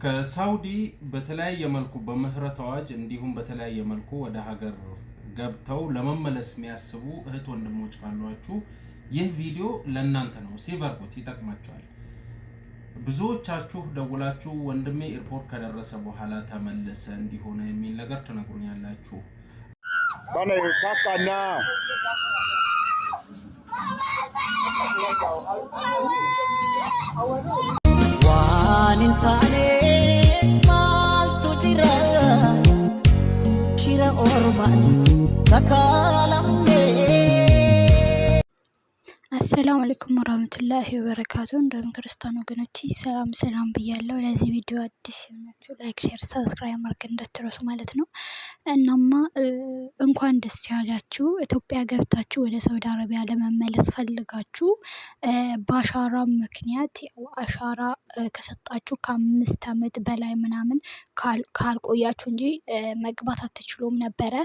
ከሳውዲ በተለያየ መልኩ በምህረት አዋጅ እንዲሁም በተለያየ መልኩ ወደ ሀገር ገብተው ለመመለስ የሚያስቡ እህት ወንድሞች ካሏችሁ ይህ ቪዲዮ ለእናንተ ነው። ሲቨርኩት ይጠቅማችኋል። ብዙዎቻችሁ ደውላችሁ ወንድሜ ኤርፖርት ከደረሰ በኋላ ተመለሰ እንዲሆነ የሚል ነገር ትነግሩኛላችሁ። ባና ካካና ዋንንታኔ ማልቱ ጅራ ሽራ ኦርማን ተካላምኔ። አሰላሙ አለይኩም ወራህመቱላሂ ወበረካቱ። እንደምን ክርስቲያን ወገኖች ሰላም ብያለሁ። ለዚህ ቪዲዮ አዲስ የሆናችሁ ላይክ፣ ሼር፣ ሰብስክራይብ ማድረግ እንዳትረሱ ማለት ነው። እናማ እንኳን ደስ ያላችሁ። ኢትዮጵያ ገብታችሁ ወደ ሳውዲ አረቢያ ለመመለስ ፈልጋችሁ በአሻራ ምክንያት አሻራ ከሰጣችሁ ከ5 ዓመት በላይ ምናምን ካልቆያችሁ እንጂ መግባት አትችሉም ነበረ።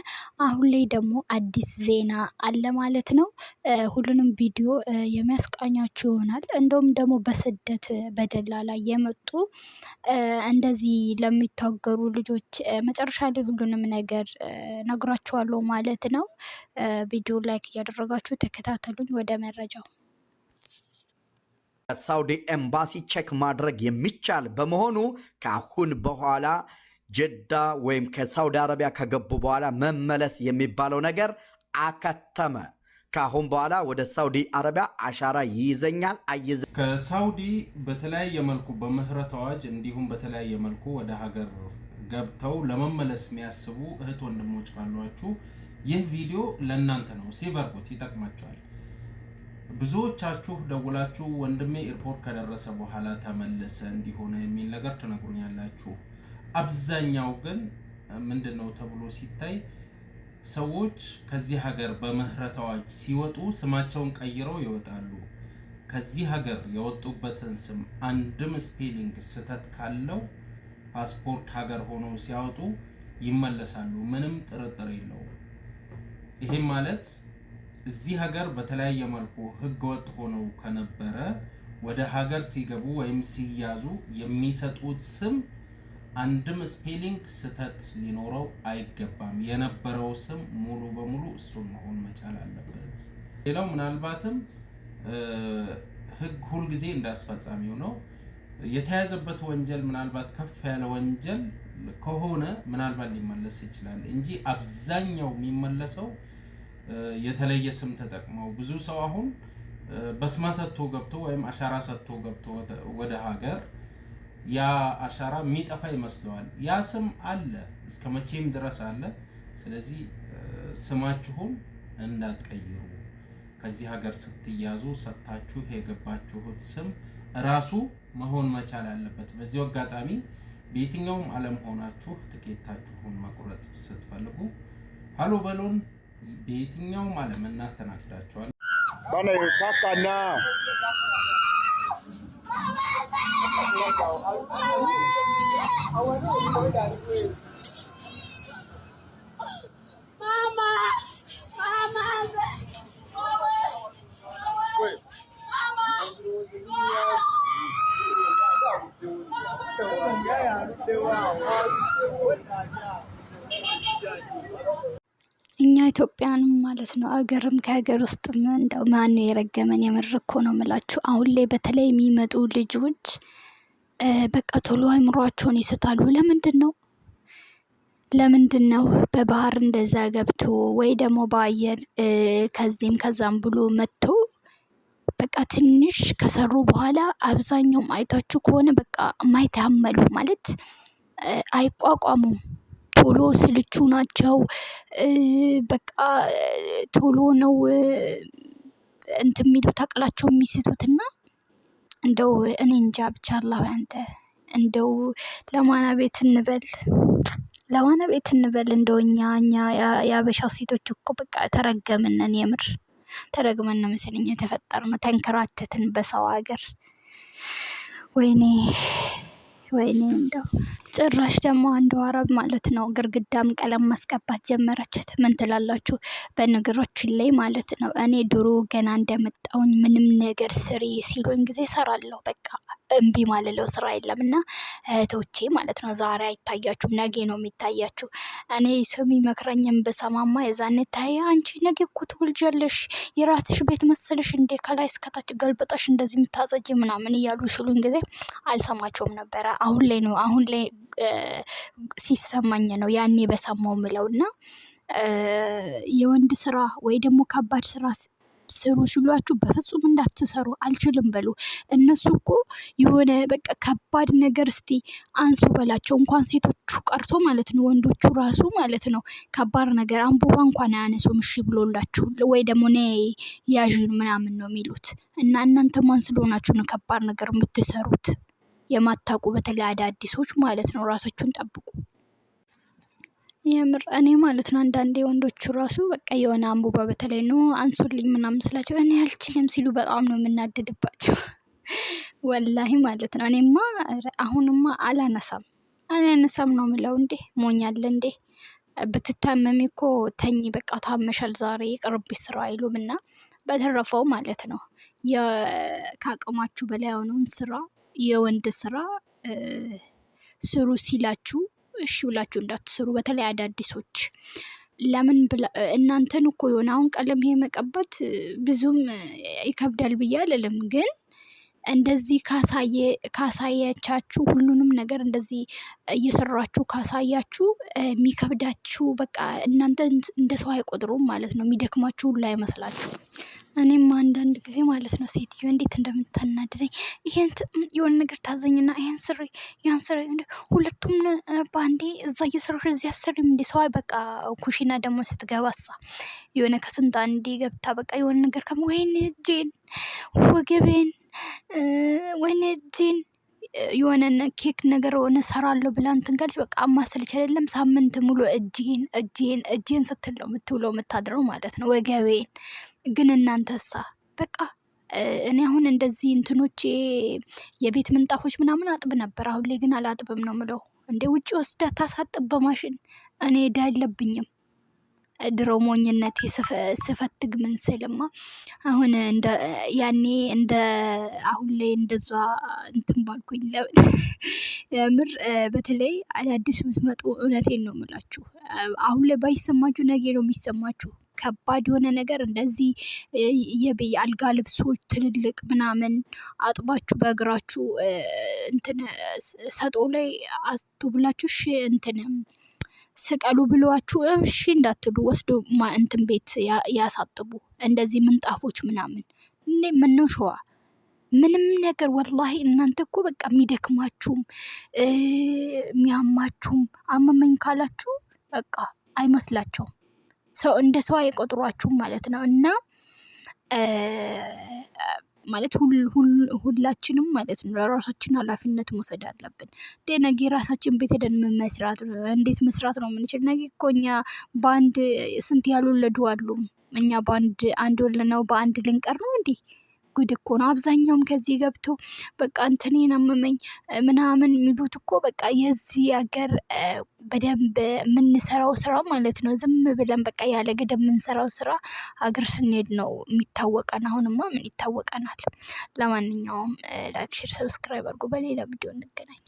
አሁን ላይ ደግሞ አዲስ ዜና አለ ማለት ነው። ሁሉንም ቪዲዮ የሚያስቃኛችሁ ይሆናል። እንደውም ደግሞ በስደት በደላላ የመጡ እንደዚህ ለሚታገሩ ልጆች መጨረሻ ላይ ሁሉንም ነገር ነግራችኋለሁ ማለት ነው። ቪዲዮ ላይክ እያደረጋችሁ ተከታተሉኝ። ወደ መረጃው። ሳውዲ ኤምባሲ ቼክ ማድረግ የሚቻል በመሆኑ ከአሁን በኋላ ጀዳ ወይም ከሳውዲ አረቢያ ከገቡ በኋላ መመለስ የሚባለው ነገር አከተመ። ከአሁን በኋላ ወደ ሳውዲ አረቢያ አሻራ ይይዘኛል አይዘ ከሳውዲ በተለያየ መልኩ በምህረት አዋጅ እንዲሁም በተለያየ መልኩ ወደ ሀገር ገብተው ለመመለስ የሚያስቡ እህት ወንድሞች ካሏችሁ ይህ ቪዲዮ ለእናንተ ነው። ሲቨርኩት ይጠቅማችኋል። ብዙዎቻችሁ ደውላችሁ ወንድሜ ኤርፖርት ከደረሰ በኋላ ተመለሰ እንዲሆነ የሚል ነገር ትነግሩኛላችሁ። አብዛኛው ግን ምንድነው ተብሎ ሲታይ ሰዎች ከዚህ ሀገር በምህረት አዋጅ ሲወጡ ስማቸውን ቀይረው ይወጣሉ። ከዚህ ሀገር የወጡበትን ስም አንድም ስፔሊንግ ስህተት ካለው ፓስፖርት ሀገር ሆነው ሲያወጡ ይመለሳሉ። ምንም ጥርጥር የለውም። ይሄም ማለት እዚህ ሀገር በተለያየ መልኩ ህገወጥ ሆነው ከነበረ ወደ ሀገር ሲገቡ ወይም ሲያዙ የሚሰጡት ስም አንድም ስፔሊንግ ስህተት ሊኖረው አይገባም። የነበረው ስም ሙሉ በሙሉ እሱን መሆን መቻል አለበት። ሌላው ምናልባትም ህግ ሁልጊዜ እንዳስፈጻሚው ነው። የተያዘበት ወንጀል ምናልባት ከፍ ያለ ወንጀል ከሆነ ምናልባት ሊመለስ ይችላል እንጂ አብዛኛው የሚመለሰው የተለየ ስም ተጠቅመው ብዙ ሰው አሁን በስማ ሰጥቶ ገብቶ ወይም አሻራ ሰጥቶ ገብቶ ወደ ሀገር ያ አሻራ የሚጠፋ ይመስለዋል። ያ ስም አለ፣ እስከ መቼም ድረስ አለ። ስለዚህ ስማችሁን እንዳትቀይሩ። ከዚህ ሀገር ስትያዙ ሰጥታችሁ የገባችሁት ስም ራሱ መሆን መቻል አለበት። በዚህ አጋጣሚ በየትኛውም ዓለም ሆናችሁ ትኬታችሁን መቁረጥ ስትፈልጉ ሃሎ በሉን። በየትኛውም ዓለም እናስተናግዳችኋለን። ባና ካካና እኛ ኢትዮጵያንም ማለት ነው አገርም ከሀገር ውስጥም እንደው ማነው የረገመን? የምር እኮ ነው የምላችሁ። አሁን ላይ በተለይ የሚመጡ ልጆች በቃ ቶሎ አይምሯቸውን ይስታሉ። ለምንድን ነው በባህር እንደዛ ገብቶ ወይ ደግሞ በአየር ከዚህም ከዛም ብሎ መጥቶ በቃ ትንሽ ከሰሩ በኋላ አብዛኛውም አይታችሁ ከሆነ በቃ ማይታመሉ ማለት አይቋቋሙም። ቶሎ ስልቹ ናቸው። በቃ ቶሎ ነው እንትን የሚሉት አቅላቸው የሚስቱትና እንደው እኔ እንጃ ብቻ አላህ አንተ እንደው ለማና ቤት እንበል እንደው እኛ የአበሻ ሴቶች እኮ በቃ ተረገምነን። የምር ተረግመን ነው መሰለኝ የተፈጠርነው። ተንከራተትን በሰው ሀገር። ወይኔ ወይኔ እንደው ጭራሽ ደግሞ አንዱ አረብ ማለት ነው ግርግዳም ቀለም ማስቀባት ጀመረች። ምን ትላላችሁ? በነገሮችን ላይ ማለት ነው። እኔ ድሮ ገና እንደመጣውኝ ምንም ነገር ስሪ ሲሉኝ ጊዜ ሰራለሁ። በቃ እምቢ ማለለው ስራ የለም። እና እህቶቼ ማለት ነው ዛሬ አይታያችሁም፣ ነገ ነው የሚታያችሁ። እኔ ሰው የሚመክረኝም በሰማማ የዛኔ ታይ አንቺ ነገ እኮ ትወልጃለሽ፣ የራስሽ ቤት መሰልሽ እንዴ ከላይ እስከታች ገልብጠሽ እንደዚህ የምታጸጂ ምናምን እያሉ ሲሉኝ ጊዜ አልሰማቸውም ነበረ። አሁን ላይ ሲሰማኝ ነው ያኔ በሰማው ምለው። እና የወንድ ስራ ወይ ደግሞ ከባድ ስራ ስሩ ሲሏችሁ በፍጹም እንዳትሰሩ፣ አልችልም በሉ። እነሱ እኮ የሆነ በቃ ከባድ ነገር እስቲ አንሱ በላቸው። እንኳን ሴቶቹ ቀርቶ ማለት ነው ወንዶቹ ራሱ ማለት ነው ከባድ ነገር አንቡባ እንኳን አያነሱም። እሺ ብሎላችሁ ወይ ደግሞ ነይ ያዥን ምናምን ነው የሚሉት። እና እናንተ ማን ስለሆናችሁ ነው ከባድ ነገር የምትሰሩት? የማታውቁ በተለይ አዳዲሶች ማለት ነው ራሳችሁን ጠብቁ። የምር እኔ ማለት ነው አንዳንዴ ወንዶቹ ራሱ በቃ የሆነ አንቡባ በተለይ ነው አንሱልኝ ምናምን ስላቸው እኔ አልችልም ሲሉ በጣም ነው የምናደድባቸው። ወላሂ ማለት ነው። እኔማ አሁንማ አላነሳም ነው ምለው። እንዴ ሞኛለ እንዴ? ብትታመሚ እኮ ተኝ በቃ ታመሻል ዛሬ ይቅርብሽ ስራ አይሉም። እና በተረፈው ማለት ነው ከአቅማችሁ በላይ የሆነውን ስራ የወንድ ስራ ስሩ ሲላችሁ እሺ ብላችሁ እንዳትስሩ። በተለይ አዳዲሶች ለምን እናንተን እኮ የሆነ አሁን ቀለም ይሄ መቀባት ብዙም ይከብዳል ብዬ አልልም። ግን እንደዚህ ካሳያቻችሁ ሁሉንም ነገር እንደዚህ እየሰራችሁ ካሳያችሁ የሚከብዳችሁ በቃ እናንተ እንደ ሰው አይቆጥሩም ማለት ነው። የሚደክማችሁ ሁሉ አይመስላችሁ። እኔም አንዳንድ ጊዜ ማለት ነው ሴትዮ እንዴት እንደምታናድደኝ ይሄን የሆነ ነገር ታዘኝና ይሄን ስሪ ያን ስሪ፣ ሁለቱም በአንዴ እዛ እየሰራሽ እዚህ አሰሪም እንደ ሰው በቃ ኩሽና ደግሞ ስትገባሳ የሆነ ከስንት አንዴ ገብታ በቃ የሆነ ነገር ወይኔ እጄን ወገቤን ወይኔ እጄን የሆነ ኬክ ነገር ሆነ ሰራለሁ ብላ እንትን ጋር በቃ ማሰለች አይደለም። ሳምንት ሙሉ እጄን ስትል ነው የምትውለው የምታድረው ማለት ነው ወገቤን። ግን እናንተሳ በቃ እኔ አሁን እንደዚህ እንትኖቼ የቤት ምንጣፎች ምናምን አጥብ ነበር። አሁን ላይ ግን አላጥብም ነው ምለው። እንደ ውጭ ወስዳ ታሳጥብ በማሽን እኔ ዕዳ የለብኝም። ድሮ ሞኝነቴ ስፈትግ ምን ስልማ አሁን ያኔ እንደ አሁን ላይ እንደዛ እንትን ባልኩኝ። የምር በተለይ አዳዲስ የምትመጡ እውነቴን ነው የምላችሁ፣ አሁን ላይ ባይሰማችሁ ነገ ነው የሚሰማችሁ። ከባድ የሆነ ነገር እንደዚህ የአልጋ ልብሶች ትልልቅ ምናምን አጥባችሁ በእግራችሁ እንትን ሰጦ ላይ አስቱብላችሁ እንትን ስቀሉ ብሏችሁ እሺ እንዳትሉ ወስዶ እንትን ቤት ያሳጥቡ። እንደዚህ ምንጣፎች ምናምን እንዴ ምነው ሸዋ ምንም ነገር ወላሂ እናንተ እኮ በቃ የሚደክማችሁም የሚያማችሁም አመመኝ ካላችሁ በቃ አይመስላቸውም። ሰው እንደ ሰው አይቆጥሯችሁም ማለት ነው። እና ማለት ሁላችንም ማለት ነው ለራሳችን ኃላፊነት መውሰድ አለብን። ነገ ራሳችን ቤት ሄደን እንዴት መስራት ነው የምንችል? ነገ እኮ እኛ በአንድ ስንት ያልወለዱ አሉ። እኛ አንድ ወልነው በአንድ ልንቀር ነው እንዴ? ጉድ እኮ ነው። አብዛኛውም ከዚህ ገብቶ በቃ እንትኔን አመመኝ ምናምን የሚሉት እኮ በቃ የዚህ ሀገር በደንብ የምንሰራው ስራ ማለት ነው። ዝም ብለን በቃ ያለ ገደብ የምንሰራው ስራ ሀገር ስንሄድ ነው የሚታወቀን። አሁንማ ምን ይታወቀናል? ለማንኛውም ላይክ፣ ሼር፣ ሰብስክራይብ አድርጉ። በሌላ ቪዲዮ እንገናኝ።